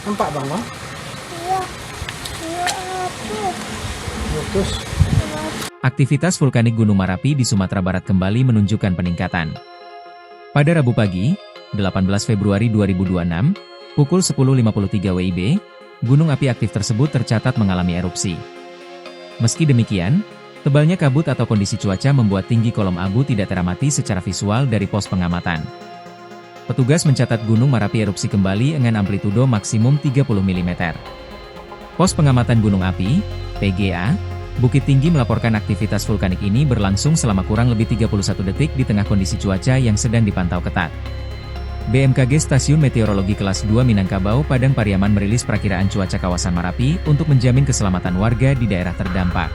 Nampak bang, no? Iya. Iya api. Meletus. Aktivitas vulkanik Gunung Merapi di Sumatera Barat kembali menunjukkan peningkatan. Pada Rabu pagi, 18 Februari 2026, pukul 10.53 WIB, gunung api aktif tersebut tercatat mengalami erupsi. Meski demikian, tebalnya kabut atau kondisi cuaca membuat tinggi kolom abu tidak teramati secara visual dari pos pengamatan. Petugas mencatat Gunung Merapi erupsi kembali dengan amplitudo maksimum 30 mm. Pos pengamatan gunung api, PGA, Bukit Tinggi melaporkan aktivitas vulkanik ini berlangsung selama kurang lebih 31 detik di tengah kondisi cuaca yang sedang dipantau ketat. BMKG Stasiun Meteorologi Kelas 2 Minangkabau Padang Pariaman merilis perakiraan cuaca kawasan Merapi untuk menjamin keselamatan warga di daerah terdampak.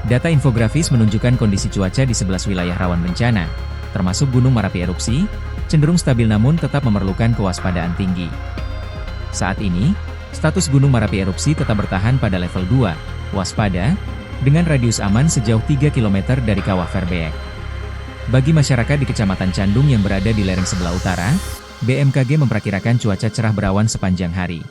Data infografis menunjukkan kondisi cuaca di 11 wilayah rawan bencana, termasuk Gunung Merapi erupsi, cenderung stabil namun tetap memerlukan kewaspadaan tinggi. Saat ini, status Gunung Merapi erupsi tetap bertahan pada level 2, waspada, dengan radius aman sejauh 3 km dari Kawah Verbeek. Bagi masyarakat di Kecamatan Candung yang berada di lereng sebelah utara, BMKG memperkirakan cuaca cerah berawan sepanjang hari.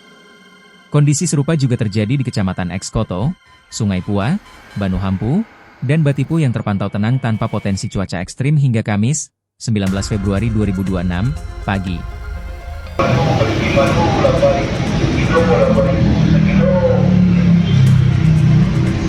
Kondisi serupa juga terjadi di Kecamatan Ekskoto, Sungai Pua, Banu Hampu, dan Batipu yang terpantau tenang tanpa potensi cuaca ekstrim hingga Kamis, 19 Februari 2026, pagi.